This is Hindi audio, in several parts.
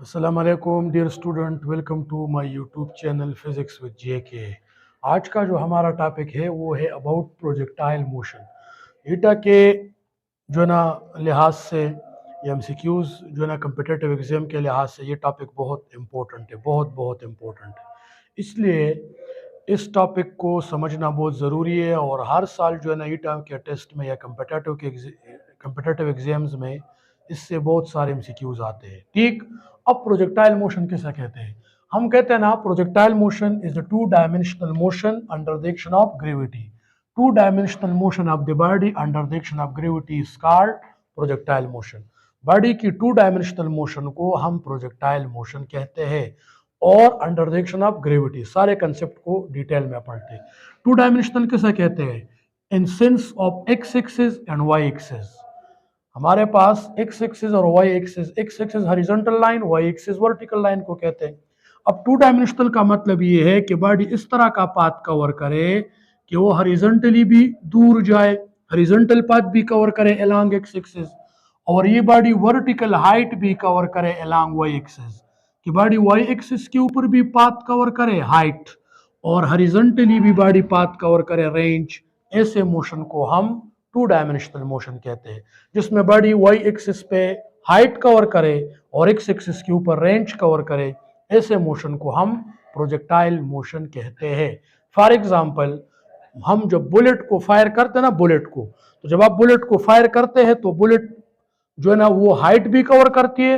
अस्सलाम वालेकुम dear student, welcome to my YouTube channel physics with JK. आज का जो हमारा टॉपिक है वो है अबाउट प्रोजेक्टाइल मोशन। ईटा के जो है ना लिहाज से या एमसीक्यूज जो है ना कम्पिटिटिव एग्जाम के लिहाज से ये टॉपिक बहुत इम्पोर्टेंट है, बहुत बहुत इम्पोर्टेंट है। इसलिए इस टॉपिक को समझना बहुत ज़रूरी है और हर साल जो है ना ईटा के टेस्ट में या कम्पिटिटिव एग्जाम्स में इससे बहुत सारे एमसीक्यूज आते हैं। ठीक, अब प्रोजेक्टाइल मोशन किसे कहते हैं? हम कहते हैं ना, projectile motion is the two dimensional motion under the action of gravity. Two dimensional motion of the body under the action of gravity is called projectile motion. Body की टू डायमेंशनल मोशन को हम प्रोजेक्टाइल मोशन कहते हैं और under the action of gravity. सारे कंसेप्ट को डिटेल में पढ़ते हैं। टू डायमेंशनल किसे कहते हैं? In sense of x axis and y axis. हमारे पास एक्स एक्सिस और y axis, x axis horizontal line, y axis vertical line को कहते हैं। अब टू डायमेंशनल का मतलब ये है कि बॉडी इस तरह का पाथ कवर करे कि वो हॉरिजॉन्टली भी दूर जाए, हॉरिजॉन्टल पाथ भी कवर करे अलोंग एक्स एक्सिस, और ये बॉडी वर्टिकल हाइट भी कवर करे अलोंग वाई एक्सिस, कि बॉडी वाई एक्सिस के ऊपर भी पाथ कवर करे हाइट और हॉरिजॉन्टली भी बॉडी पाथ कवर करे रेंज। ऐसे मोशन को हम टू डायमेंशनल मोशन कहते हैं, जिसमें बॉडी वाई एक्सिस पे हाइट कवर करे और एक्स एक्सिस के ऊपर रेंज कवर करे। ऐसे मोशन को हम प्रोजेक्टाइल मोशन कहते हैं। फॉर एग्जांपल, हम जब बुलेट को फायर करते हैं ना, बुलेट को, तो जब आप बुलेट को फायर करते हैं तो बुलेट जो है ना वो हाइट भी कवर करती है,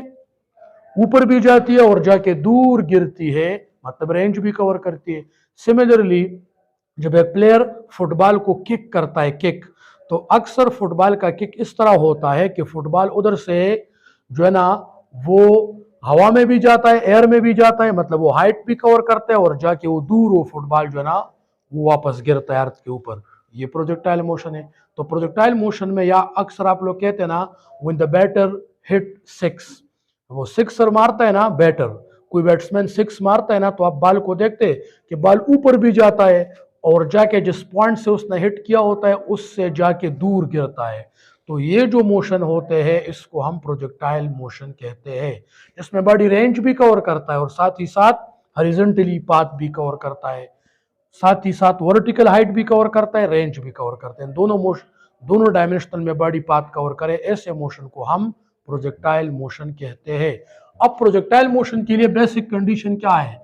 ऊपर भी जाती है और जाके दूर गिरती है, मतलब रेंज भी कवर करती है। सिमिलरली, जब एक प्लेयर फुटबॉल को किक करता है, किक, तो अक्सर फुटबॉल का किक इस तरह होता है कि फुटबॉल उधर से जो है ना वो हवा में भी जाता है, एयर में भी जाता है, मतलब वो हाइट भी कवर करता है और जाके वो दूर वो फुटबॉल जो है ना वो वापस गिरता है अर्थ के ऊपर। ये प्रोजेक्टाइल मोशन है। तो प्रोजेक्टाइल मोशन में, या अक्सर आप लोग कहते हैं ना, when the batter hit six, वो सिक्सर मारता है ना बैटर, कोई बैट्समैन सिक्स मारता है ना, तो आप बॉल को देखते हैं कि बॉल ऊपर भी जाता है और जाके जिस पॉइंट से उसने हिट किया होता है उससे जाके दूर गिरता है। तो ये जो मोशन होते हैं इसको हम प्रोजेक्टाइल मोशन कहते हैं, जिसमें बॉडी रेंज भी कवर करता है और साथ ही साथ हॉरिजॉन्टली पाथ भी कवर करता है, साथ ही साथ वर्टिकल हाइट भी कवर करता है, रेंज भी कवर करते हैं। दोनों डायमेंशनल में बॉडी पाथ कवर करे, ऐसे मोशन को हम प्रोजेक्टाइल मोशन कहते हैं। अब प्रोजेक्टाइल मोशन के लिए बेसिक कंडीशन क्या है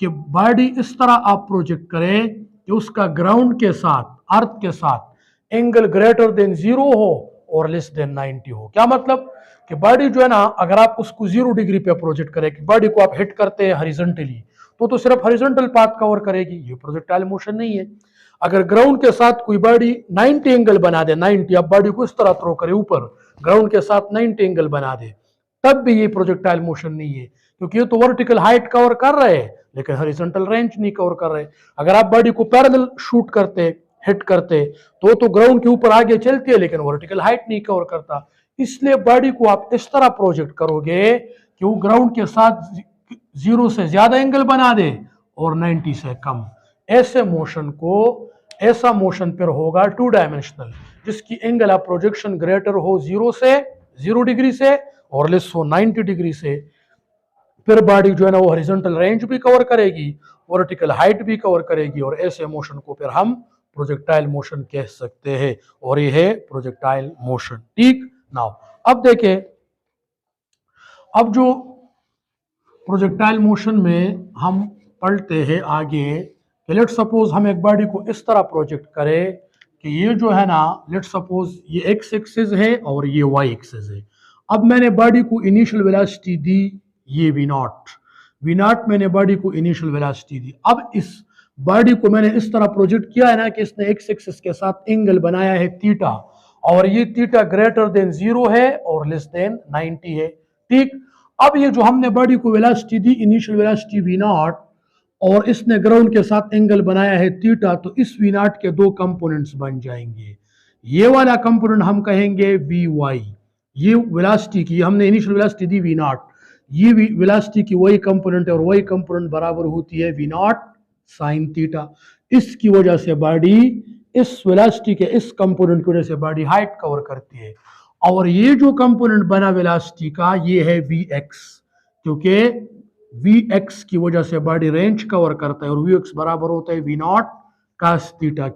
कि बॉडी इस तरह आप प्रोजेक्ट करें कि उसका ग्राउंड के साथ, अर्थ के साथ एंगल ग्रेटर देन 0 हो और लेस देन 90 हो। क्या मतलब कि बॉडी जो है ना, अगर आप उसको 0 डिग्री पे प्रोजेक्ट करें, कि बॉडी को आप हिट करते हैं हॉरिजॉन्टली, तो सिर्फ हॉरिजॉन्टल पाथ कवर करेगी, ये प्रोजेक्टाइल मोशन नहीं है। अगर ग्राउंड के साथ कोई बॉडी 90 एंगल बना दे, 90, आप बॉडी को इस तरह थ्रो करे ऊपर, ग्राउंड के साथ 90 एंगल बना दे, तब भी ये प्रोजेक्टाइल मोशन नहीं है, क्योंकि ये तो वर्टिकल हाइट कवर कर रहे हैं लेकिन हॉरिजॉन्टल रेंज नहीं कवर कर रहे। अगर आप बॉडी को पैरेलल शूट करते, हिट करते, तो ग्राउंड के ऊपर आगे चलती है लेकिन वर्टिकल हाइट नहीं कवर करता। इसलिए बॉडी को आप इस तरह प्रोजेक्ट करोगे कि वो ग्राउंड के साथ 0 से ज्यादा एंगल बना दे और 90 से कम। ऐसे मोशन को, ऐसा मोशन फिर होगा टू डायमेंशनल, जिसकी एंगल ऑफ प्रोजेक्शन ग्रेटर हो 0 डिग्री से और लेस हो 90 डिग्री से। फिर बॉडी जो है ना वो हॉरिजॉन्टल रेंज भी कवर करेगी, वर्टिकल हाइट भी कवर करेगी, और ऐसे मोशन को फिर हम प्रोजेक्टाइल मोशन कह सकते हैं, और ये है प्रोजेक्टाइल मोशन। ठीक, नाउ अब देखें, अब जो प्रोजेक्टाइल मोशन में हम पढ़ते हैं आगे कि लेट सपोज हम एक बॉडी को इस तरह प्रोजेक्ट करें कि ये जो है ना, लेट सपोज ये एक्स एक्सिस है और ये वाई एक्सिस है। अब मैंने बॉडी को इनिशियल वेलोसिटी दी, ये वी नॉट मैंने बॉडी को इनिशियल वेलोसिटी दी। अब इस बॉडी को मैंने इस तरह प्रोजेक्ट किया है ना कि इसने एक्स एक्सिस के साथ एंगल बनाया है थीटा, और ये थीटा ग्रेटर देन 0 है और लेस देन 90 है। ठीक, अब ये जो हमने बॉडी को वेलोसिटी दी, इनिशियल वेलोसिटी वी नॉट, और इसने ग्राउंड के साथ एंगल बनाया है थीटा, तो इस वी नॉट के दो कंपोनेंट्स बन जाएंगे। ये वाला कंपोनेंट हम कहेंगे वी वाई, ये वेलोसिटी की, हमने इनिशियल वेलोसिटी दी वी नॉट, ये वेलोसिटी की वही कंपोनेंट है और वही कंपोनेंट बराबर होती है वी नॉट साइन थीटा। इसकी वजह से बॉडी, इस वेलोसिटी के इस कंपोनेंट की वजह से बॉडी हाइट कवर करती है, और ये जो कंपोनेंट बना वेलोसिटी का, ये है वी एक्स, क्योंकि वी एक्स की वजह से बॉडी रेंज कवर करता है और वी एक्स बराबर होता है वी नॉट कास थीटा,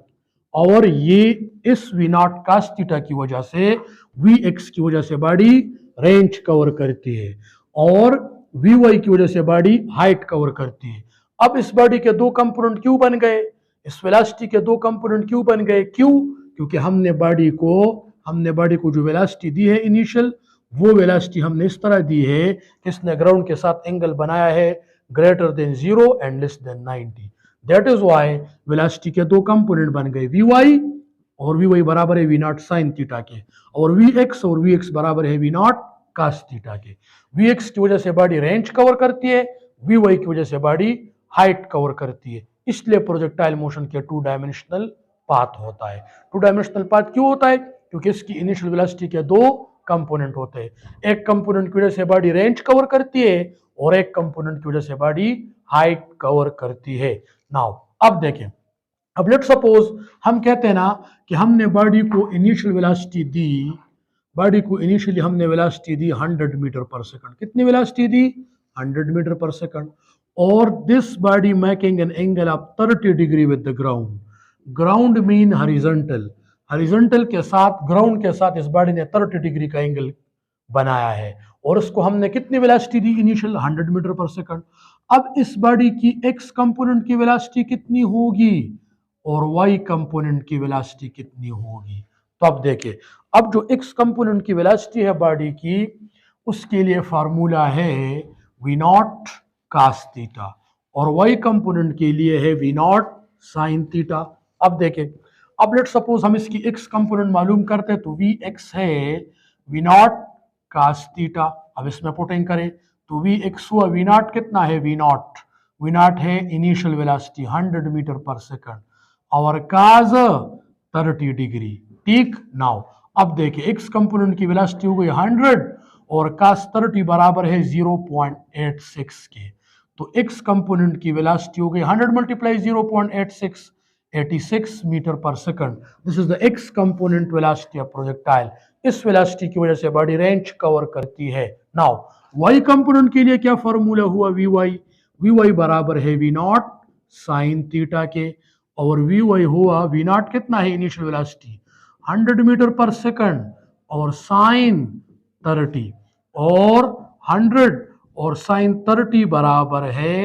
और ये इस वी नॉट कास थीटा की वजह से वी एक्स की वजह से बॉडी रेंज कवर करती है और वी वाई की वजह से बॉडी हाइट कवर करती है। अब इस बॉडी के दो कंपोनेंट क्यों बन गए, इस वेलोसिटी के दो कंपोनेंट क्यों बन गए, क्यों, क्योंकि हमने बॉडी को जो वेलोसिटी दी है इनिशियल, वो वेलोसिटी हमने इस तरह दी है कि इसने ग्राउंड के साथ एंगल बनाया है greater than 0 and less than 90। That is why velocity के दो कंपोनेंट बन गए वी वाई, और वी वाई बराबर है वी नॉट साइन थीटा के, और वी एक्स बराबर है वी नॉट कास थीटा के। वी एक्स की वजह से बॉडी रेंज कवर करती है, वी वाई की वजह से बॉडी हाइट कवर करती है, इसलिए प्रोजेक्टाइल मोशन के टू डायमेंशनल पाथ होता है। टू डायमेंशनल पाथ क्यों होता है, क्योंकि इसकी इनिशियल वेलोसिटी के दो कंपोनेंट होते हैं, एक कंपोनेंट की वजह से बॉडी रेंज कवर करती है और एक कंपोनेंट की वजह से बॉडी हाइट कवर करती है। नाउ अब देखें, अब लेट सपोज हम कहते हैं ना कि हमने बॉडी को इनिशियल वेलोसिटी दी, बॉडी को इनिशियली हमने वेलोसिटी दी 100 मीटर पर सेकंड, कितनी वेलोसिटी दी 100 मीटर पर सेकंड, और this body making an angle of 30 degree with the ground, ground mean horizontal, horizontal के साथ ग्राउंड के साथ इस बॉडी ने 30 डिग्री का एंगल बनाया है और उसको हमने कितनी वेलोसिटी दी इनिशियल 100 मीटर पर सेकंड। अब इस बॉडी की एक्स कंपोनेंट की वेलोसिटी कितनी होगी और वाई कंपोनेंट की वेलोसिटी कितनी होगी, तो अब देखिए, अब जो एक्स कंपोनेंट की वेलोसिटी है बॉडी की, उसके लिए फार्मूला है वी नॉट कास थीटा और वाई कंपोनेंट के लिए है वी नॉट साइन थीटा। अब देखें, अब लेट सपोज हम इसकी एक्स कंपोनेंट मालूम करते हैं, तो वी एक्स है वी नॉट कास थीटा। अब इसमें पुटिंग करें तो वी एक्स हुआ वी नॉट कितना है वी नॉट है initial velocity 100 metre per second और काज 30 डिग्री, ठीक। नाउ अब देखिए एक्स कंपोनेंट की वेलोसिटी हो गई 100 और कास 30 बराबर है 0.86 के, तो एक्स कंपोनेंट की वेलोसिटी हो गई 100 multiply 0.86 86 metre per second. This is the x component velocity of projectile. इस वेलोसिटी की वजह से बॉडी रेंज कवर करती है। नाउ वाई कंपोनेंट के लिए क्या फॉर्मूला हुआ वी वाई बराबर है वी नॉट साइन थीटा के, और वी वाई हुआ वी नॉट कितना है initial velocity 100 metre per second और साइन 30, और 100 और साइन 30 बराबर है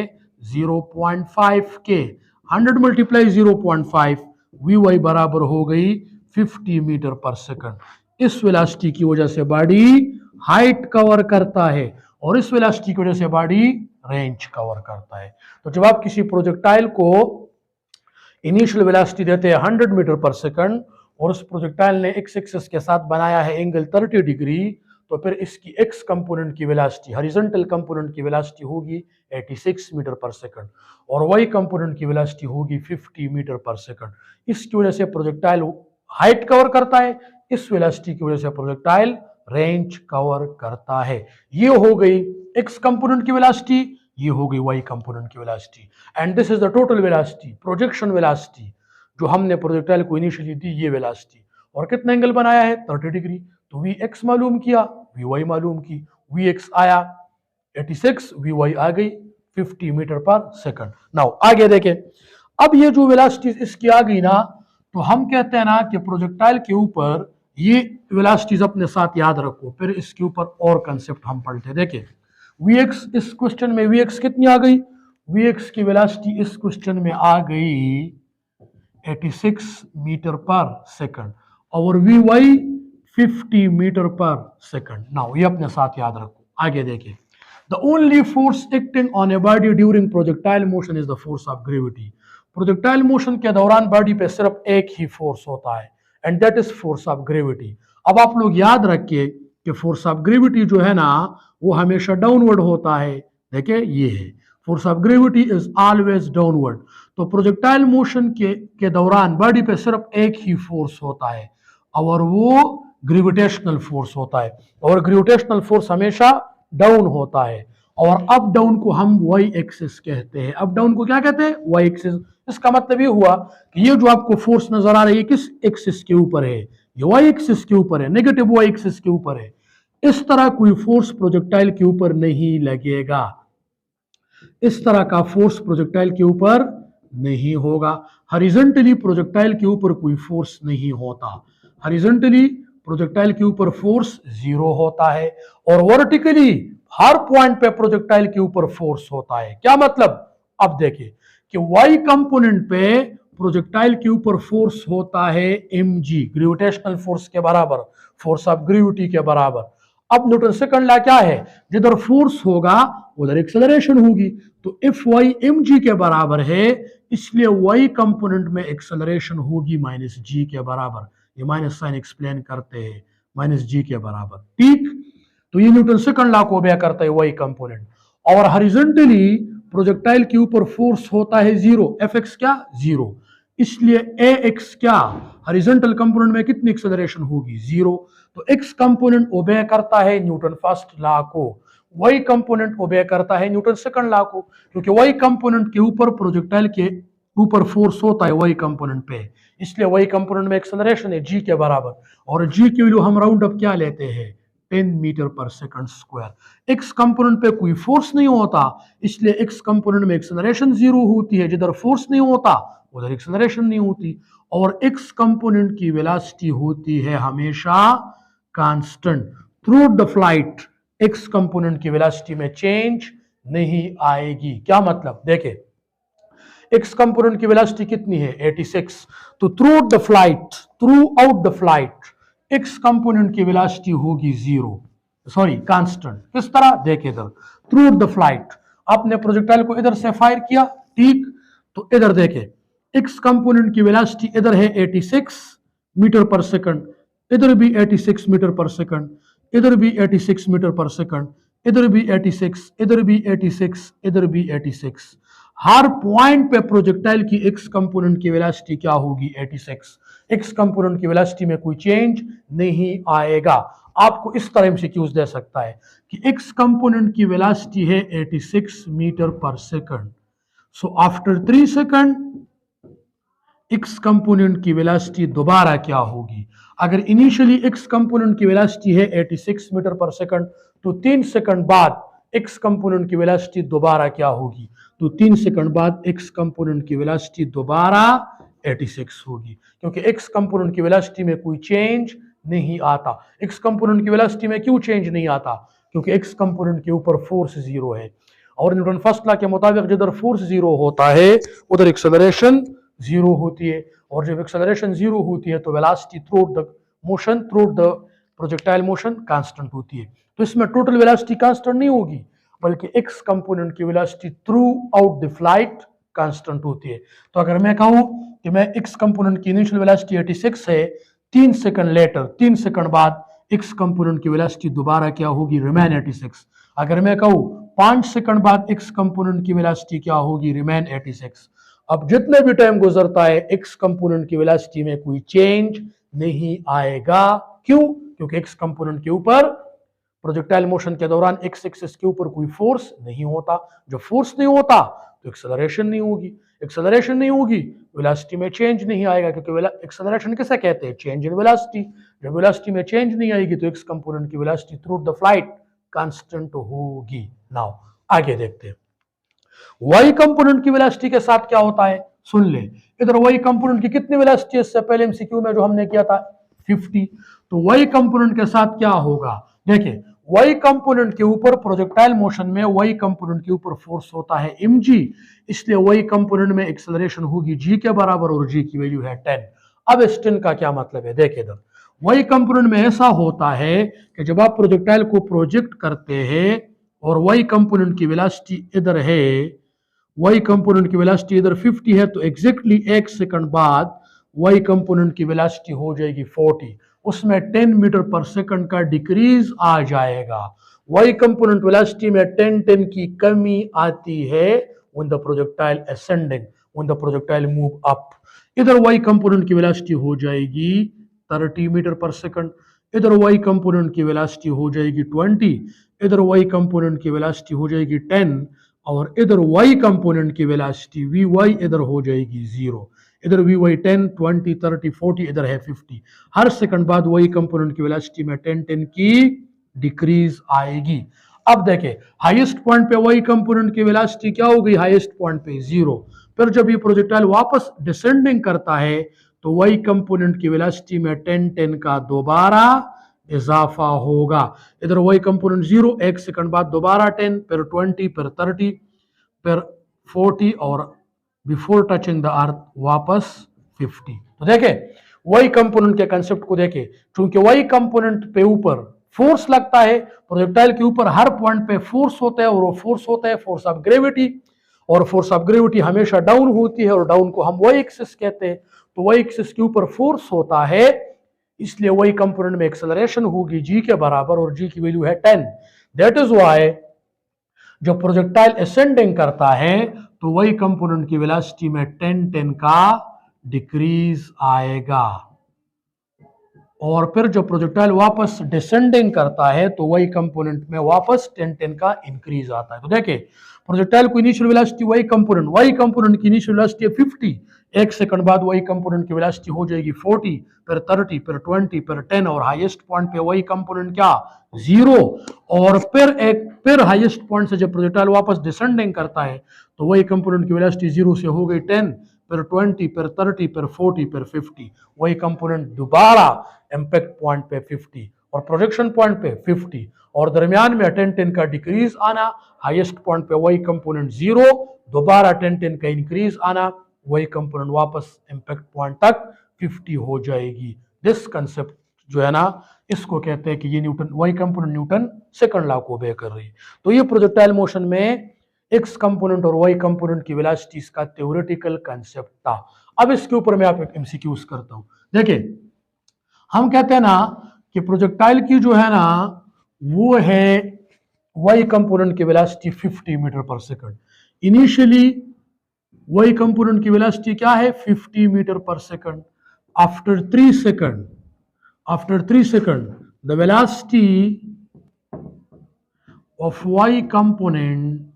0.5 के, 100 मल्टीप्लाई 0.5 वी वाई बराबर हो गई 50 मीटर पर सेकंड। इस वेलोसिटी की वजह से बॉडी हाइट कवर करता है और इस वेलोसिटी की वजह से बॉडी रेंज कवर करता है। तो जब आप किसी प्रोजेक्टाइल को इनिशियल वेलोसिटी देते हैं 100 मीटर पर सेकंड और उस प्रोजेक्टाइल ने एक्स एक्सिस के साथ बनाया है एंगल 30 डिग्री, तो फिर इसकी एक्स कंपोनेंट की वेलोसिटी हॉरिजॉन्टल कंपोनेंट की वेलोसिटी होगी 86 मीटर पर सेकंड और वाई कंपोनेंट की वेलोसिटी होगी 50 मीटर पर सेकंड। इसकी वजह से प्रोजेक्टाइल हाइट कवर करता है, इस वेलोसिटी की वजह से प्रोजेक्टाइल रेंज कवर करता है। ये हो गई एक्स कंपोनेंट की वेलोसिटी, ये हो गई वाई कंपोनेंट की velocity, and this is the total velocity, projection velocity जो हमने प्रोजेक्टाइल को इनिशियली दी, ये वेलोसिटी, और कितना एंगल बनाया है 30 डिग्री। तो वी एक्स मालूम किया, वी वाई मालूम की, वी एक्स आया 86, वी वाई आ गई 50 मीटर पर सेकंड। नाउ आगे देखें, अब ये जो वेलोसिटी इसकी आ गई ना, तो हम कहते हैं ना कि प्रोजेक्टाइल के ऊपर ये वेलोसिटीज अपने साथ याद रखो, फिर इसके ऊपर और कंसेप्ट हम पढ़ते। देखिए वी एक्स, इस क्वेश्चन में वी एक्स कितनी आ गई, वी एक्स की वेलोसिटी इस क्वेश्चन में आ गई 86 मीटर पर सेकंड और we Y 50 meter per second. Now ये अपने साथ याद रखो। आगे देखिए, the only force acting on a body during projectile motion is the force of gravity. Projectile motion के दौरान बॉडी पे सिर्फ एक ही फोर्स होता है and that is force of gravity. अब आप लोग याद रखिए कि फोर्स ऑफ ग्रेविटी जो है ना, वो हमेशा डाउनवर्ड होता है। देखिए ये है force of gravity is always downward. तो प्रोजेक्टाइल मोशन के दौरान बॉडी पे सिर्फ एक ही फोर्स होता है और वो ग्रेविटेशनल फोर्स होता है, और ग्रेविटेशनल फोर्स हमेशा डाउन होता है। और अप डाउन को हम वाई एक्सिस कहते हैं। अप डाउन को क्या कहते हैं, वाई एक्सिस। इसका मतलब ये हुआ कि ये जो आपको फोर्स नजर आ रही है किस एक्सिस के ऊपर है, ये वाई एक्सिस के ऊपर है, नेगेटिव वाई एक्सिस के ऊपर है। इस तरह कोई फोर्स प्रोजेक्टाइल के ऊपर नहीं लगेगा, इस तरह का फोर्स प्रोजेक्टाइल के ऊपर नहीं होगा। हॉरिजॉन्टली प्रोजेक्टाइल के ऊपर कोई फोर्स नहीं होता, हॉरिजॉन्टली प्रोजेक्टाइल के ऊपर फोर्स जीरो होता है, और वर्टिकली हर पॉइंट पे प्रोजेक्टाइल के ऊपर फोर्स होता है। क्या मतलब? अब देखिए कि वाई कंपोनेंट पे प्रोजेक्टाइल के ऊपर फोर्स होता है mg, ग्रेविटेशनल फोर्स के बराबर, फोर्स ऑफ ग्रेविटी के बराबर। अब न्यूटन सेकंड लॉ क्या है? जिधर फोर्स होगा उधर एक्सेलरेशन होगी, तो एफ वाई एम जी के बराबर है, इसलिए वाई कंपोनेंट में एक्सेलरेशन होगी माइनस जी के बराबर। ये माइनस साइन एक्सप्लेन करते हैं, माइनस जी के बराबर, ठीक। तो ये न्यूटन सेकंड लॉ को ओबे करता है वाई कंपोनेंट। और हॉरिजॉन्टली प्रोजेक्टाइल के ऊपर फोर्स होता है जीरो, एफ एक्स क्या? जीरो, इसलिए ए एक्स क्या? हॉरिजॉन्टल कंपोनेंट में कितनी एक्सेलरेशन होगी? जीरो। तो एक्स कंपोनेंट ओबे करता है न्यूटन फर्स्ट लॉ को, वाई कंपोनेंट ओबे करता है न्यूटन सेकंड लॉ को, क्योंकि वाई कंपोनेंट के ऊपर प्रोजेक्टाइल के ऊपर फोर्स होता है वाई कंपोनेंट पे, इसलिए वाई कंपोनेंट में एक्सेलरेशन है जी के बराबर, और जी की वैल्यू हम राउंड अप क्या लेते हैं? 10 metre per second square. X component पे कोई फोर्स नहीं होता, इसलिए एक्स कंपोनेंट में एक्सेलरेशन जीरो होती है, जिधर फोर्स नहीं होता उधर एक्सेलरेशन नहीं होती। और एक्स कंपोनेंट की वेलोसिटी होती है हमेशा constant through the flight, x component की वेलोसिटी में चेंज नहीं आएगी। क्या मतलब? देखें, एक्स कंपोनेंट की वेलोसिटी कितनी है? 86। तो through the flight, through out the flight x component की वेलोसिटी होगी जीरो, सॉरी कांस्टेंट। किस तरह? देखिए इधर, थ्रू द फ्लाइट आपने प्रोजेक्टाइल को इधर से फायर किया, ठीक, तो इधर देखे एक्स कंपोनेंट की वेलोसिटी इधर है 86 मीटर पर सेकंड, इधर भी 86 मीटर पर सेकंड, इधर भी 86 मीटर पर सेकंड, इधर भी 86, इधर भी 86, इधर भी 86। हर पॉइंट पे प्रोजेक्टाइल की एक्स कंपोनेंट की वेलोसिटी क्या होगी? 86। एक्स कंपोनेंट की वेलोसिटी में कोई चेंज नहीं आएगा। आपको इस तरह एमसीक्यूज दे सकता है कि एक्स कंपोनेंट की वेलोसिटी है 86 metre per second, so after 3 second x component की वेलोसिटी दोबारा क्या होगी? अगर इनिशियली एक्स कंपोनेंट की वेलोसिटी है 86 मीटर पर सेकंड, तो 3 सेकंड बाद एक्स कंपोनेंट की वेलोसिटी दोबारा क्या होगी? तो 3 सेकंड बाद एक्स कंपोनेंट की वेलोसिटी दोबारा 86 होगी, क्योंकि एक्स कंपोनेंट की वेलोसिटी में कोई चेंज नहीं आता। एक्स कंपोनेंट की वेलोसिटी में क्यों चेंज नहीं आता? क्योंकि एक्स कंपोनेंट के ऊपर फोर्स जीरो है, और न्यूटन फर्स्ट लॉ के मुताबिक जिधर फोर्स जीरो होता है उधर एक्सेलरेशन जीरो होती है, और जब एक्सेलरेशन जीरो होती है तो velocity through the motion, through the projectile motion constant होती है। तो इसमें टोटल वेलोसिटी कांस्टेंट नहीं होगी, बल्कि एक्स कंपोनेंट की velocity through out the flight constant होती है। तो अगर मैं कहूं कि मैं एक्स कंपोनेंट की इनिशियल वेलोसिटी 86 है, 3 सेकंड लेटर, 3 सेकंड बाद एक्स कंपोनेंट की वेलोसिटी दोबारा क्या होगी? रिमेन 86। अगर मैं कहूं 5 सेकंड बाद एक्स कंपोनेंट की वेलोसिटी क्या होगी? रिमेन 86। अब जितने भी टाइम गुजरता है एक्स कंपोनेंट की वेलोसिटी में कोई चेंज नहीं आएगा। क्यों? क्योंकि एक्स कंपोनेंट के ऊपर प्रोजेक्टाइल मोशन के दौरान एक्स एक्सिस के ऊपर कोई फोर्स नहीं होता। जब फोर्स नहीं होता तो एक्सेलरेशन नहीं होगी, एक्सेलरेशन नहीं होगी वेलोसिटी में चेंज नहीं आएगा, क्योंकि एक्सेलरेशन किसे कहते हैं? Change in velocity. जब वेलोसिटी में चेंज नहीं आएगी तो एक्स कंपोनेंट की velocity through the flight constant होगी। नाउ आगे देखते हैं वाई कंपोनेंट की वेलोसिटी के साथ क्या होता है। सुन ले, इधर वाई कंपोनेंट की कितनी वेलोसिटी है? इससे पहले एमसीक्यू में जो हमने किया था 50। तो वाई कंपोनेंट के साथ क्या होगा? देखिए, वाई कंपोनेंट के ऊपर प्रोजेक्टाइल मोशन में वाई कंपोनेंट के ऊपर फोर्स होता है mg, इसलिए वाई कंपोनेंट में एक्सेलरेशन होगी g के बराबर, और g की वैल्यू है 10। अब इस 10 का क्या मतलब है? देखिए इधर वाई कंपोनेंट में ऐसा होता है कि जब आप प्रोजेक्टाइल को प्रोजेक्ट करते हैं और वाई कंपोनेंट की वेलोसिटी इधर है, वाई कंपोनेंट की वेलोसिटी इधर 50 है, तो एग्जैक्टली 1 सेकंड बाद वाई कंपोनेंट की वेलोसिटी हो जाएगी 40, उसमें 10 मीटर पर सेकंड का डिक्रीज आ जाएगा। वाई कंपोनेंट वेलोसिटी में 10 की कमी आती है when the projectile ascending, when the projectile move up। इधर वाई कंपोनेंट की वेलोसिटी हो जाएगी 30 मीटर पर सेकंड, इधर वाई कंपोनेंट की वेलोसिटी हो जाएगी 20, इधर वाई कंपोनेंट की वेलोसिटी हो जाएगी 10, और इधर y कंपोनेंट की वेलोसिटी vy इधर हो जाएगी 0। इधर vy 10, 20, 30, 40, इधर है 50। हर सेकंड बाद y कंपोनेंट की वेलोसिटी में 10 की डिक्रीज आएगी। अब देखें हाईएस्ट पॉइंट पे वाई कंपोनेंट की वेलोसिटी क्या हो गई, हाईएस्ट पॉइंट पे 0। फिर जब ये प्रोजेक्टाइल वापस डिसेंडिंग करता है तो वाई कंपोनेंट की वेलोसिटी में 10 का दोबारा इजाफा होगा। इधर वाई कंपोनेंट 0, 1 सेकंड बाद दोबारा 10, फिर 20, फिर 30, फिर 40 और बिफोर टचिंग द अर्थ वापस 50। तो देखे वाई कंपोनेंट के कंसेप्ट को देखे, क्योंकि वाई कंपोनेंट पे ऊपर फोर्स लगता है, प्रोजेक्टाइल के ऊपर हर पॉइंट पे फोर्स होता है और वो फोर्स होता है फोर्स ऑफ ग्रेविटी, और फोर्स ऑफ ग्रेविटी हमेशा डाउन होती है और डाउन को हम वाई एक्सिस कहते हैं। तो वाई एक्सिस के ऊपर फोर्स होता है, इसलिए वाई कंपोनेंट में एक्सेलरेशन होगी जी के बराबर और जी की वैल्यू है 10। दैट इज वाई जब प्रोजेक्टाइल असेंडिंग करता है तो वाई कंपोनेंट की वेलोसिटी में 10 का डिक्रीज आएगा, और फिर जब प्रोजेक्टाइल वापस डिसेंडिंग करता है तो वाई कंपोनेंट में वापस 10 का इंक्रीज आता है। तो देखिए प्रोजेक्टाइल को इनिशियल वेलोसिटी वाई कंपोनेंट की इनिशियल वेलोसिटी है 50, 1 सेकंड बाद वाई कंपोनेंट की वेलोसिटी हो जाएगी 40, फिर 30, फिर 20, फिर 10, और हाईएस्ट पॉइंट पे वाई कंपोनेंट क्या 0, और फिर हाईएस्ट पॉइंट से जब प्रोजेक्टाइल वापस डिसेंडिंग करता है तो वाई कंपोनेंट की वेलोसिटी 0 से हो गई 10, फिर 20, फिर 30, फिर 40, फिर 50, वही कंपोनेंट दोबारा इंपैक्ट पॉइंट पे 50 और प्रोजेक्शन पॉइंट पे 50, और दरमियान में 10 का डिक्रीज आना, हाईएस्ट पॉइंट पे वही कंपोनेंट 0, दोबारा 10 का इंक्रीज आना, वही कंपोनेंट वापस इंपैक्ट पॉइंट तक 50 हो जाएगी। दिस कंसेप्ट जो है ना, इसको कहते हैं कि ये न्यूटन वही कंपोनेंट न्यूटन सेकंड लॉ को ओबे कर रही है। तो ये प्रोजेक्टाइल मोशन में एक्स कंपोनेंट और वाई कंपोनेंट की वेलोसिटीज का थ्योरेटिकल कंसेप्ट था। अब इसके ऊपर मैं आप एक एमसीक्यूज करता हूं। देखिए हम कहते हैं ना कि प्रोजेक्टाइल की जो है ना वो है वाई कंपोनेंट की velocity 50 meter per second. Initially y component की वेलोसिटी क्या है 50 meter per second. After 3 second the velocity of y component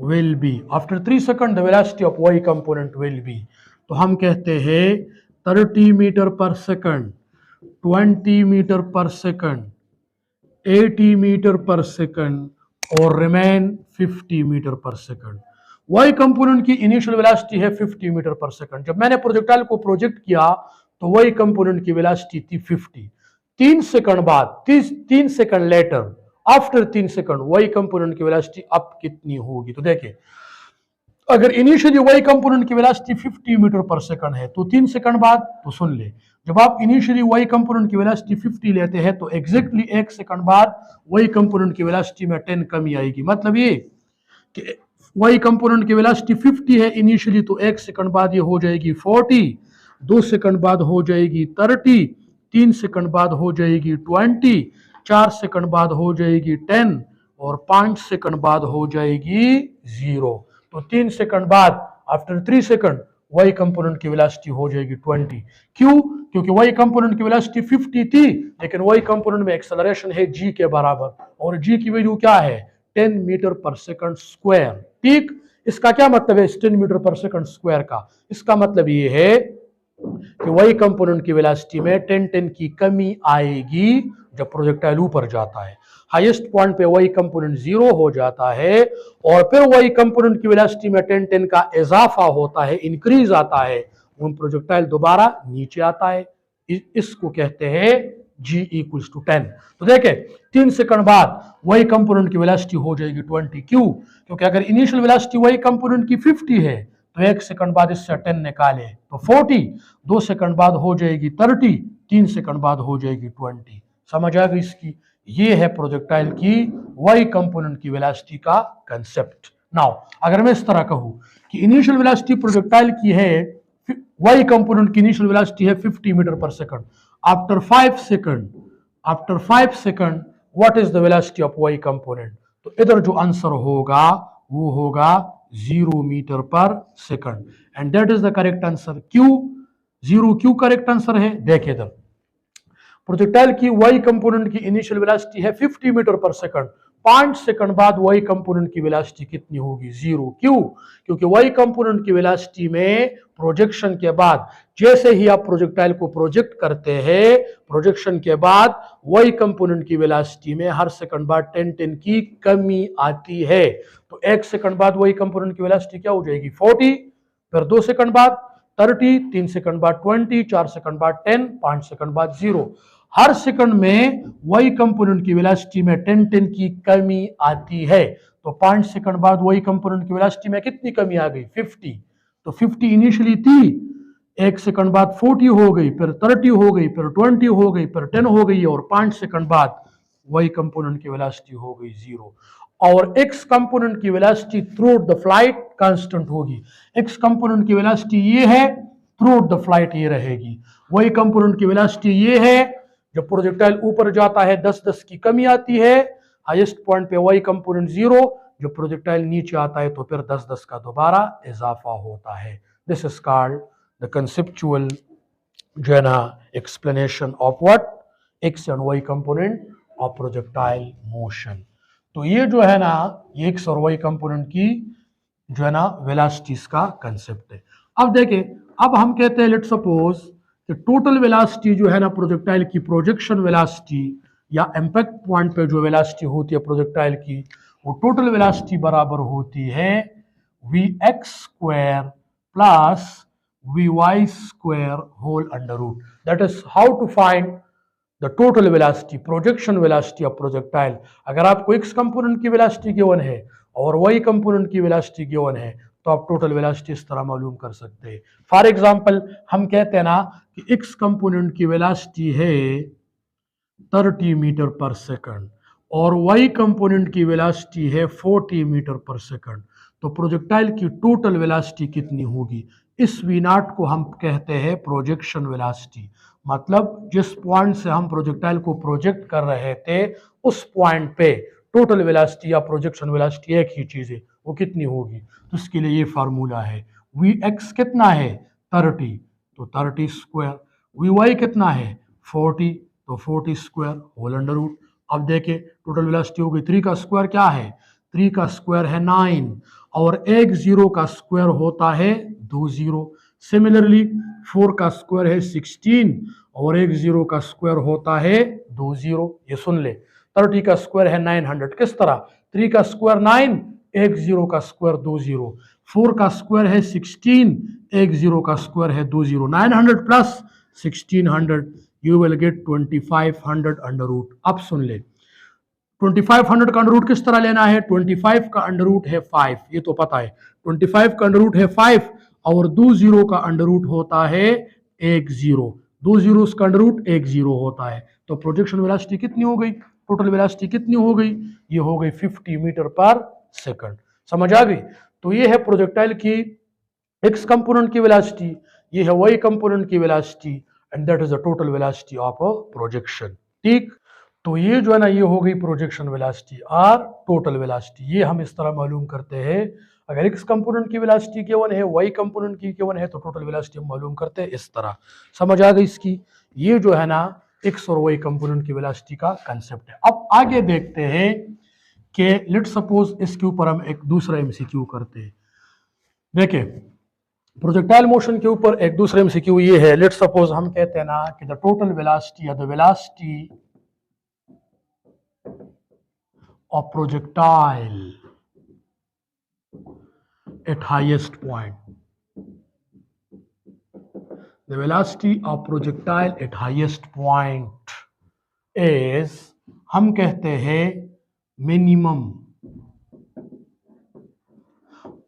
will be, after 3 seconds the velocity of y component will be, तो हम कहते हैं 30 meter per second, 20 metre per second, 80 metre per second और remain 50 meter per second. y component की इनिशियल वेलोसिटी है 50 मीटर पर सेकंड। जब मैंने प्रोजेक्टाइल को प्रोजेक्ट किया तो y कंपोनेंट की वेलोसिटी थी 50। 3 सेकंड बाद 3 second later after 3 second y component की वेलोसिटी अब कितनी होगी। तो देखिए अगर इनिशियली वाई कंपोनेंट की वेलोसिटी 50 मीटर पर सेकंड है तो 3 सेकंड बाद, तो सुन ले, जब आप इनिशियली वाई कंपोनेंट की वेलोसिटी 50 लेते हैं तो एग्जैक्टली 1 सेकंड बाद वाई कंपोनेंट की वेलोसिटी में 10 कमी आएगी। मतलब ये कि वाई कंपोनेंट की वेलोसिटी 50 है इनिशियली, तो 1 सेकंड बाद ये हो जाएगी 40, 2 सेकंड बाद हो जाएगी 30, 3 सेकंड बाद हो जाएगी 20, 4 सेकंड बाद हो जाएगी 10 और 5 सेकंड बाद हो जाएगी 0। तो 3 सेकंड बाद आफ्टर 3 सेकंड वाई कंपोनेंट की वेलोसिटी हो जाएगी 20। क्यों? क्योंकि वाई कंपोनेंट की वेलोसिटी 50 थी, लेकिन वाई कंपोनेंट में एक्सेलरेशन है जी के बराबर, और जी की वैल्यू क्या है 10 मीटर पर सेकंड स्क्वायर। ठीक, इसका क्या मतलब है 10 मीटर पर सेकंड स्क्वायर का? इसका मतलब ये है कि वाई कंपोनेंट की वेलोसिटी में 10 की कमी आएगी जब प्रोजेक्टाइल ऊपर जाता है। हाईएस्ट पॉइंट पे वाई कंपोनेंट 0 हो जाता है और फिर वाई कंपोनेंट की वेलोसिटी में 10 का इजाफा होता है, इंक्रीज आता है, वो प्रोजेक्टाइल दोबारा नीचे आता है। इसको कहते हैं g इक्वल्स टू 10। तो देखें 3 सेकंड बाद वाई कंपोनेंट की वेलोसिटी हो जाएगी 20। क्यों? क्योंकि अगर इनिशियल वेलोसिटी वाई कंपोनेंट की 50 है तो 1 सेकंड बाद इससे 10 निकाले तो 40, 2 सेकंड बाद हो जाएगी 30, 3 सेकंड बाद हो जाएगी 20। समझ आ गई इसकी? ये है प्रोजेक्टाइल की वाई कंपोनेंट की वेलोसिटी का कंसेप्ट। नाउ अगर मैं इस तरह कहूं कि इनिशियल वेलोसिटी प्रोजेक्टाइल की है, वाई कंपोनेंट की इनिशियल वेलोसिटी है 50 meter per second, after 5 second what is the velocity of y component? तो इधर जो आंसर होगा वो होगा 0 metre per second, and that is the correct answer. क्यों 0 क्यों करेक्ट आंसर है? देखिए इधर प्रोजेक्टाइल की वाई कंपोनेंट की इनिशियल वेलोसिटी है 50 मीटर पर सेकंड, 5 सेकंड बाद y कंपोनेंट की वेलोसिटी कितनी होगी? 0। क्यों? क्योंकि y कंपोनेंट की वेलोसिटी में प्रोजेक्शन के बाद, जैसे ही आप प्रोजेक्टाइल को प्रोजेक्ट करते हैं, प्रोजेक्शन के बाद y कंपोनेंट की वेलोसिटी में हर सेकंड बाद 10 की कमी आती है। तो 1 सेकंड बाद y कंपोनेंट की वेलोसिटी क्या हो जाएगी? 40, फिर 2 सेकंड बाद 30, 3 सेकंड बाद 20, 4 सेकंड बाद 10, 5 सेकंड बाद 0। हर सेकंड में y कंपोनेंट की वेलोसिटी में 10 की कमी आती है। तो 5 सेकंड बाद y कंपोनेंट की वेलोसिटी में कितनी कमी आ गई? 50। तो 50 इनिशियली थी, 1 सेकंड बाद 40 हो गई, फिर 30 हो गई, फिर 20 हो गई, फिर 10 हो गई, और 5 सेकंड बाद y कंपोनेंट की वेलोसिटी हो गई 0। और x कंपोनेंट की velocity through the flight constant होगी। x कंपोनेंट की वेलोसिटी ये है, थ्रू द फ्लाइट ये रहेगी। y कंपोनेंट की वेलोसिटी ये है, जब प्रोजेक्टाइल ऊपर जाता है 10-10 की कमी आती है, हाईएस्ट पॉइंट पे y कंपोनेंट 0, जब प्रोजेक्टाइल नीचे आता है तो फिर 10-10 का दोबारा इजाफा होता है। This is called the conceptual जो है ना explanation of what x and y component of projectile motion. तो ये जो है ना ये x और y कंपोनेंट की जो है ना वेलोसिटीज का कंसेप्ट है। अब देखिए, अब हम कहते हैं लेट सपोज कि टोटल वेलोसिटी जो है ना प्रोजेक्टाइल की, प्रोजेक्शन वेलोसिटी या इम्पैक्ट पॉइंट पे जो वेलोसिटी होती है प्रोजेक्टाइल की, वो टोटल वेलोसिटी बराबर होती है vx² plus vy² whole under root. That is how to find the total velocity, projection velocity of projectile. अगर आपको x कंपोनेंट की वेलोसिटी गिवन है और y कंपोनेंट की वेलोसिटी गिवन है, तो आप टोटल वेलोसिटी इस तरह मालूम कर सकते हैं। फॉर एग्जांपल हम कहते हैं ना कि x कंपोनेंट की वेलोसिटी है 30 मीटर पर सेकंड और y कंपोनेंट की वेलोसिटी है 40 मीटर पर सेकंड, तो प्रोजेक्टाइल की टोटल वेलोसिटी कितनी होगी? इस v0 को हम कहते हैं प्रोजेक्शन वेलोसिटी। मतलब जिस पॉइंट से हम प्रोजेक्टाइल को प्रोजेक्ट कर रहे थे, उस पॉइंट पे टोटल वेलोसिटी या प्रोजेक्शन वेलोसिटी एक ही चीज है, वो कितनी होगी? तो इसके लिए ये फार्मूला है, vx कितना है? 30, तो 30²। vy कितना है? 40, तो 40² होल अंडर रूट। अब देखें टोटल वेलोसिटी हो गई, 3 का स्क्वायर क्या है? 3 का स्क्वायर है 9, और एक 0 का स्क्वायर होता है 2 0। सिमिलरली 4 का स्क्वायर है 16 और एक 0 का स्क्वायर होता है 2 0। ये सुन ले, 30 का स्क्वायर है 900। किस तरह? 3 का स्क्वायर 9, एक 0 का स्क्वायर 2 0। 4 का स्क्वायर है 16, एक 0 का स्क्वायर है 2 0। 900 plus 1600, you will get 2500 under root. अब सुन ले, 2500 का अंडर रूट किस तरह लेना है? 25 का अंडर रूट है 5, ये तो पता है। 25 का अंडर रूट है 5 और 2 0 का अंडर रूट होता है 1 0। 2 0 का अंडर रूट 1 0 होता है। तो प्रोजेक्शन वेलोसिटी कितनी हो गई? टोटल वेलोसिटी कितनी हो गई? ये हो गई 50 मीटर पर सेकंड। समझ आ गई? तो ये है प्रोजेक्टाइल की x कंपोनेंट की वेलोसिटी, ये है y कंपोनेंट की velocity, and that is the total velocity of a projection. ठीक, तो ये जो है ना ये हो गई प्रोजेक्शन वेलोसिटी और टोटल वेलोसिटी। ये हम इस तरह मालूम करते हैं, अगर x कंपोनेंट की वेलोसिटी गिवन है, y कंपोनेंट की गिवन है, तो टोटल वेलोसिटी हम मालूम करते हैं इस तरह। समझ आ गई इसकी? ये जो है ना x और y कंपोनेंट की वेलोसिटी का कंसेप्ट है। अब आगे देखते हैं कि लेट सपोज इसके ऊपर हम एक दूसरा एमसीक्यू करते हैं। देखिए, प्रोजेक्टाइल मोशन के ऊपर एक दूसरा एमसीक्यू ये है, लेट सपोज हम कहते हैं ना कि द टोटल वेलोसिटी या the velocity of projectile at highest point, the velocity of projectile at highest point is, हम कहते हैं मिनिमम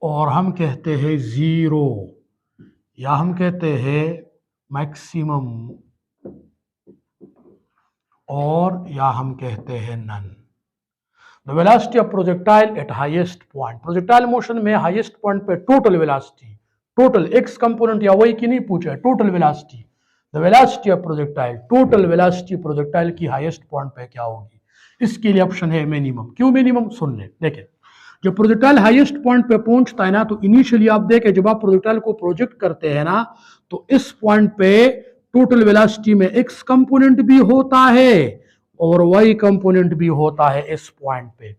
और हम कहते हैं 0 या हम कहते हैं मैक्सिमम और या हम कहते हैं none. The velocity of projectile at highest point, projectile motion में हाईएस्ट पॉइंट पे total velocity, total x component या y की नहीं पूछा है, total velocity. The velocity of projectile, total velocity projectile की हाईएस्ट पॉइंट पे क्या होगी? इसके लिए ऑप्शन है मिनिमम। क्यों मिनिमम? सुन ले। देखिए, जब प्रोजेक्टाइल हाईएस्ट पॉइंट पे पहुंचता है ना, तो इनिशियली आप देखें जब आप प्रोजेक्टाइल को प्रोजेक्ट करते हैं ना, तो इस पॉइंट पे टोटल वेलोसिटी में x कंपोनेंट भी होता है और y कंपोनेंट भी होता है इस पॉइंट पे।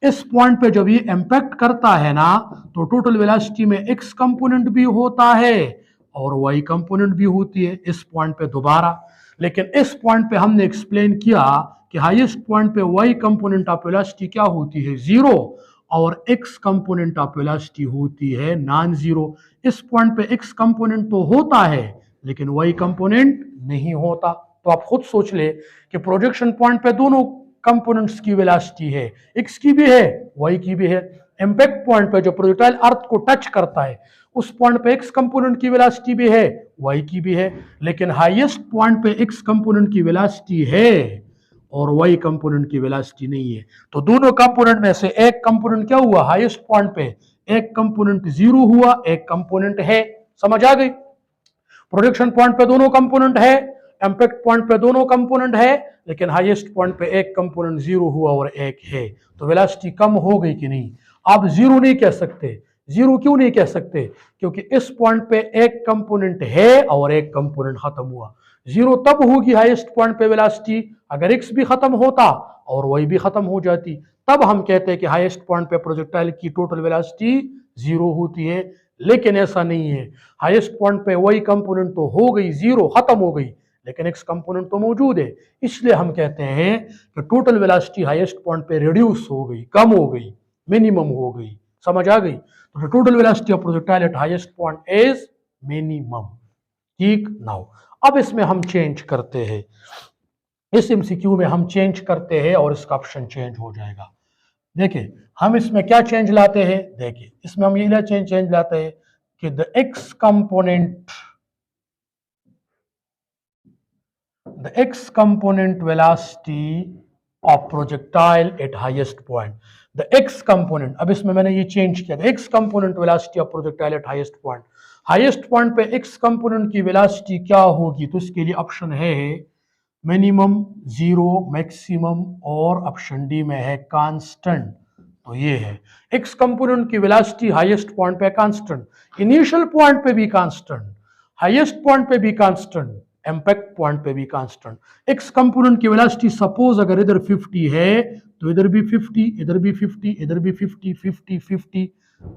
इस पॉइंट पे जब ये इम्पैक्ट करता है ना तो टोटल वेलोसिटी में एक्स कंपोनेंट भी होता है और वाई कंपोनेंट भी होती है इस पॉइंट पे दोबारा। लेकिन इस पॉइंट पे हमने एक्सप्लेन किया कि हाईएस्ट पॉइंट पे वाई कंपोनेंट ऑफ वेलोसिटी क्या होती है, जीरो, और एक्स कंपोनेंट ऑफ वेलोसिटी होती है नॉन जीरो। इस पॉइंट पे एक्स कंपोनेंट तो होता है लेकिन वाई कंपोनेंट नहीं होता। तो आप खुद सोच ले कि प्रोजेक्शन पॉइंट पे दोनों कंपोनेंट्स की वेलोसिटी है, एक्स की भी है वाई की भी है। इंपैक्ट पॉइंट पे जो प्रोजेक्टाइल अर्थ को टच करता है उस पॉइंट पे एक्स कंपोनेंट की वेलोसिटी भी है वाई की भी है, लेकिन हाईएस्ट पॉइंट पे एक्स कंपोनेंट की वेलोसिटी है और वाई कंपोनेंट की वेलोसिटी नहीं है। तो दोनों कंपोनेंट में से एक कंपोनेंट क्या हुआ हाईएस्ट पॉइंट पे, एक कंपोनेंट जीरो हुआ, एक कंपोनेंट है। समझ आ गई? प्रोजेक्शन पॉइंट पे दोनों कंपोनेंट है, इंपैक्ट पॉइंट पे दोनों कंपोनेंट है, लेकिन हाईएस्ट पॉइंट पे एक कंपोनेंट जीरो हुआ और एक है। तो वेलोसिटी कम हो गई कि नहीं? आप जीरो नहीं कह सकते। जीरो क्यों नहीं कह सकते? क्योंकि इस पॉइंट पे एक कंपोनेंट है और एक कंपोनेंट खत्म हुआ। जीरो तब होगी हाईएस्ट पॉइंट पे वेलोसिटी अगर एक्स भी खत्म होता और वाई भी खत्म हो जाती, तब हम कहते हैं कि हाईएस्ट पॉइंट पे प्रोजेक्टाइल की टोटल वेलोसिटी जीरो होती है। लेकिन ऐसा नहीं है, हाईएस्ट पॉइंट पे वाई कंपोनेंट तो हो गई जीरो, खत्म हो गई, लेकिन एक्स कंपोनेंट तो मौजूद है। इसलिए हम कहते हैं कि टोटल वेलोसिटी हाईएस्ट पॉइंट पे रिड्यूस हो गई, कम हो गई, मिनिमम हो गई। समझ आ गई? तो total velocity of projectile at highest point is minimum. ठीक, नाउ अब इसमें हम चेंज करते हैं, इस एमसीक्यू में हम चेंज करते हैं और इसका ऑप्शन चेंज हो जाएगा। देखिए हम इसमें क्या चेंज लाते हैं, देखिए इसमें हम ये चेंज लाते हैं कि the x component velocity of projectile at highest point, the x component, अब इसमें मैंने ये चेंज किया, the x component velocity of projectile at highest point, highest point पे x कंपोनेंट की वेलोसिटी क्या होगी? तो इसके लिए ऑप्शन है मिनिमम, जीरो, मैक्सिमम और ऑप्शन डी में है कांस्टेंट। तो ये है x कंपोनेंट की वेलोसिटी हाईएस्ट पॉइंट पे कांस्टेंट, इनिशियल पॉइंट पे भी कांस्टेंट, हाईएस्ट पॉइंट पे भी कांस्टेंट, इंपैक्ट पॉइंट पे भी कांस्टेंट। एक्स कंपोनेंट की वेलोसिटी सपोज अगर इधर 50 है तो इधर भी 50, इधर भी 50, इधर भी 50, 50, 50,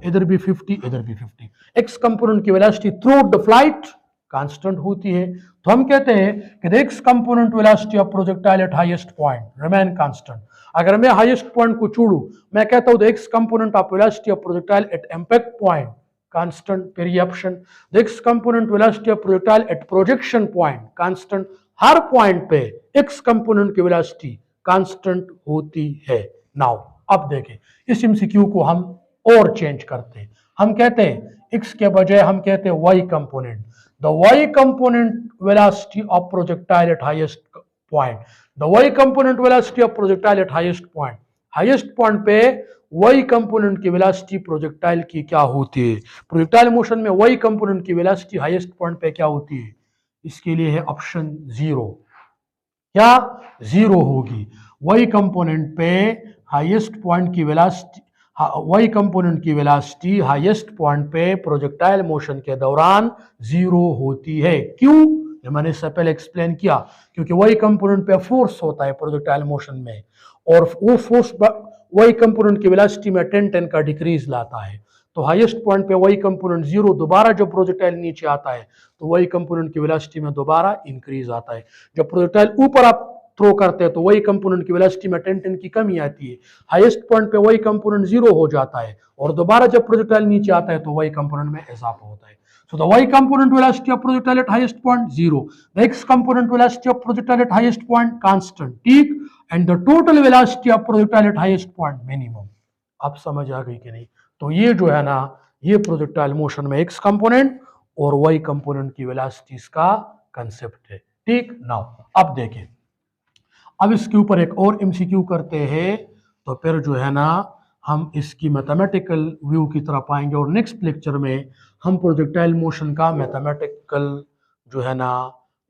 इधर भी 50, इधर भी 50। एक्स कंपोनेंट की velocity through out the flight constant होती है। तो हम कहते हैं कि x component velocity of projectile at highest point remain constant. अगर मैं हाईएस्ट पॉइंट को छोड़ू, मैं कहता हूं x component of velocity of projectile eight impact point constant, फिर ये option x component velocity of projectile eight projection point constant. Her point पे एक्स कंपोनेंट की वेलोसिटी कांस्टेंट होती है। नाउ अब देखें इस एमसीक्यू को हम और चेंज करते हैं, हम कहते हैं एक्स के बजाय हम कहते हैं y component, the y component velocity of projectile at highest point, the y component velocity of projectile at highest point. Highest point पे वाई कंपोनेंट की वेलोसिटी प्रोजेक्टाइल की क्या होती है? प्रोजेक्टाइल मोशन में वाई कंपोनेंट की वेलोसिटी हाईएस्ट पॉइंट पे क्या होती है? इसके लिए है ऑप्शन जीरो। क्या जीरो होगी? वाई कंपोनेंट पे हाईएस्ट पॉइंट की वेलोसिटी, वाई कंपोनेंट की वेलोसिटी हाईएस्ट पॉइंट पे प्रोजेक्टाइल मोशन के दौरान जीरो होती है। क्यों? ये मैंने इससे पहले एक्सप्लेन किया, क्योंकि वाई कंपोनेंट पे फोर्स होता है प्रोजेक्टाइल मोशन में, और वो फोर्स वाई कंपोनेंट की वेलोसिटी में 10 का डिक्रीज लाता है। तो हाईएस्ट पॉइंट पे वाई कंपोनेंट जीरो, दोबारा जब प्रोजेक्टाइल नीचे आता है तो वाई कंपोनेंट की वेलोसिटी में दोबारा इंक्रीज आता है। जब प्रोजेक्टाइल ऊपर आप थ्रो करते हैं तो वाई कंपोनेंट की वेलोसिटी में 10 की कमी आती है। हाईएस्ट पॉइंट पे वाई कंपोनेंट जीरो हो जाता है और दोबारा जब प्रोजेक्टाइल नीचे आता है तो वाई कंपोनेंट में इजाफा होता है। So the y component velocity of projectile at highest point 0, the x component velocity of projectile at highest point constant, ठीक, and the total velocity of projectile at highest point minimum। अब समझ आ गई कि नहीं? तो ये जो है ना, ये प्रोजेक्टाइल मोशन में x कंपोनेंट और y कंपोनेंट की वेलोसिटीज का कंसेप्ट है। ठीक, नाउ अब देखें, अब इसके ऊपर एक और एमसीक्यू करते हैं, तो फिर जो है ना हम इसकी मैथमेटिकल व्यू की तरफ आएंगे और नेक्स्ट लेक्चर में हम प्रोजेक्टाइल मोशन का मैथमेटिकल जो है ना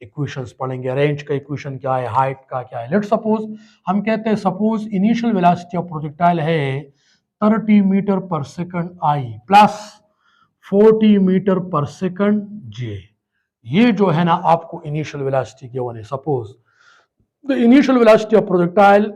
इक्वेशंस पढ़ेंगे। रेंज का इक्वेशन क्या है, हाइट का क्या है। लेट्स सपोज हम कहते हैं, suppose initial velocity of projectile है 30 meter per second i plus 40 meter per second j. ये जो है ना आपको इनिशियल वेलोसिटी गिवन है। Suppose the initial velocity of projectile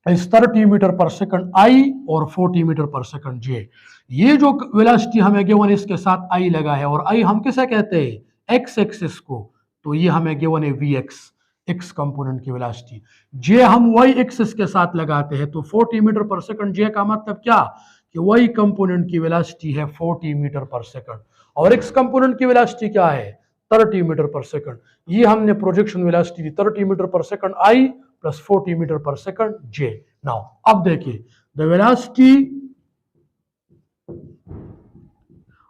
is 30 meter per second i और 40 मीटर पर सेकंड जे। ये जो वेलोसिटी हमें गिवन इसके साथ आई लगा है, और आई हम किसे कहते हैं, एक्स एक्सिस को, तो ये हमें गिवन है वी एक्स, एक्स कंपोनेंट की वेलोसिटी। जे हम वाई एक्सिस के साथ लगाते हैं, तो 40 मीटर पर सेकंड जे का मतलब क्या, कि वाई कंपोनेंट की वेलोसिटी है 40 मीटर पर सेकंड, और एक्स कंपोनेंट की वेलोसिटी क्या है, 30 मीटर पर सेकंड। ये हमने projection velocity the 30 meter per second i plus 40 meter per second J. Now अब देखिए, द वेलोसिटी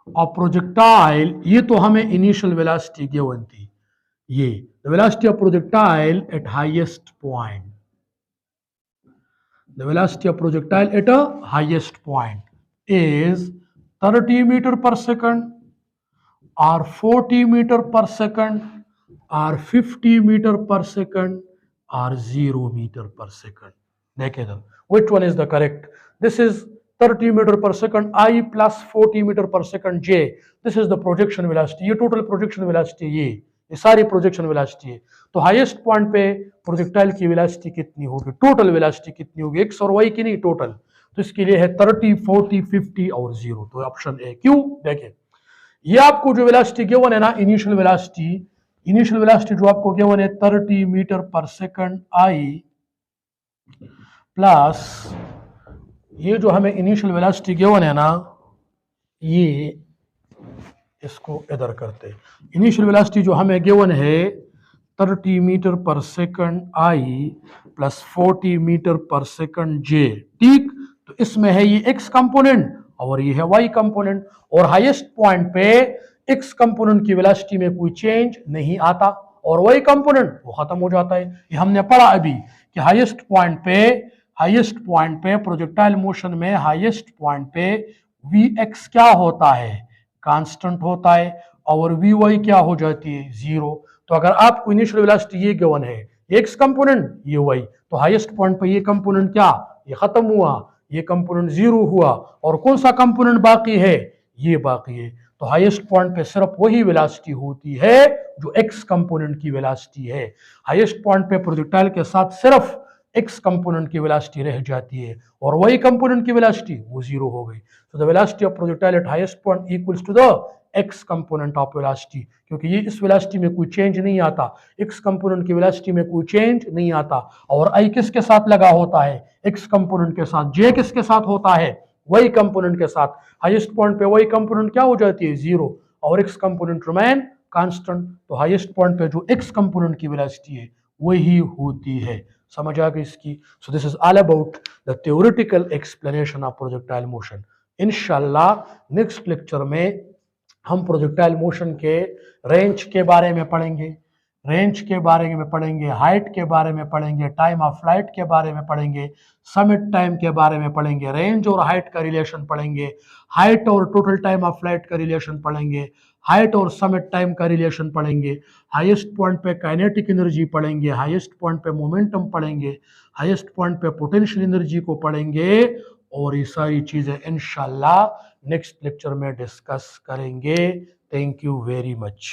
ऑफ प्रोजेक्टाइल, ये तो हमें इनिशियल वेलोसिटी गिवन थी, ये the velocity of projectile at highest point, the velocity of projectile at a highest point is 30 meter per second or 40 meter per second or 50 meter per second or 0 meter per second. देखिए तो which one is the correct? This is 30 meter per second I plus 40 meter per second J. This is the projection velocity. ये total projection velocity ये सारी प्रोजेक्शन वेलोसिटी है। तो हाईएस्ट पॉइंट पे प्रोजेक्टाइल की वेलोसिटी कितनी होगी, टोटल वेलोसिटी कितनी होगी, एक्स और वाई की नहीं, टोटल। तो इसके लिए है 30, 40, 50 और 0, तो ऑप्शन ए। क्यों, देखें ये आपको जो वेलोसिटी गिवन है ना, इनिशियल वेलोसिटी जो आपको गिवन है 30 meter per second i plus ये जो हमें इनिशियल वेलोसिटी गिवन है ना, ये इसको इधर करते हैं। इनिशियल वेलोसिटी जो हमें गिवन है 30 meter per second i plus 40 meter per second जे, ठीक। तो इसमें है ये एक्स कंपोनेंट और ये है वाई कंपोनेंट, और हाईएस्ट पॉइंट पे एक्स कंपोनेंट की वेलोसिटी में कोई चेंज नहीं आता और वाई कंपोनेंट वो खत्म हो जाता है। ये हमने पढ़ा अभी कि हाईएस्ट पॉइंट पे प्रोजेक्टाइल मोशन में हाईएस्ट पॉइंट पे वी एक्स क्या होता है, कांस्टेंट होता है, और वी वाई क्या हो जाती है, जीरो। तो अगर आपको इनिशियल वेलोसिटी ये गिवन है, ये एक्स कंपोनेंट ये वाई, तो हाईएस्ट पॉइंट पे ये कंपोनेंट क्या, ये खत्म हुआ, ये कंपोनेंट जीरो हुआ, और कौन सा कंपोनेंट बाकी है, ये बाकी है। तो हाईएस्ट पॉइंट पे सिर्फ वही वेलोसिटी होती है जो एक्स कंपोनेंट की वेलोसिटी है। हाईएस्ट पॉइंट पे प्रोजेक्टाइल के साथ सिर्फ एक्स कंपोनेंट की वेलोसिटी रह जाती है और वही कंपोनेंट की वेलोसिटी वो जीरो हो गई। So the velocity of projectile at highest point equals to the x component of velocity, क्योंकि ये इस वेलोसिटी में कोई चेंज नहीं आता, x कंपोनेंट की वेलोसिटी में कोई चेंज नहीं आता, और i किसके साथ लगा होता है, x कंपोनेंट के साथ, j किसके साथ होता है, y कंपोनेंट के साथ। हाईएस्ट पॉइंट पे y कंपोनेंट क्या हो जाती है, जीरो, और x कंपोनेंट रिमेन कांस्टेंट। तो हाईएस्ट पॉइंट पे जो x कंपोनेंट की वेलोसिटी है वही होती है। समझ आ गई इसकी। So this is all about the theoretical explanation of projectile motion. इंशाल्लाह नेक्स्ट लेक्चर में हम प्रोजेक्टाइल मोशन के रेंज के बारे में पढ़ेंगे, हाइट के बारे में पढ़ेंगे, टाइम ऑफ फ्लाइट के बारे में पढ़ेंगे, समिट टाइम के बारे में पढ़ेंगे, रेंज और हाइट का रिलेशन पढ़ेंगे, हाइट और टोटल टाइम ऑफ फ्लाइट का रिलेशन पढ़ेंगे, हाइट और समिट टाइम का रिलेशन पढ़ेंगे, हाईएस्ट पॉइंट पे काइनेटिक एनर्जी पढ़ेंगे, हाईएस्ट पॉइंट पे मोमेंटम पढ़ेंगे, हाईएस्ट पॉइंट पे पोटेंशियल एनर्जी को पढ़ेंगे, और ये सारी चीजें इंशाल्लाह नेक्स्ट लेक्चर में डिस्कस करेंगे। Thank you very much.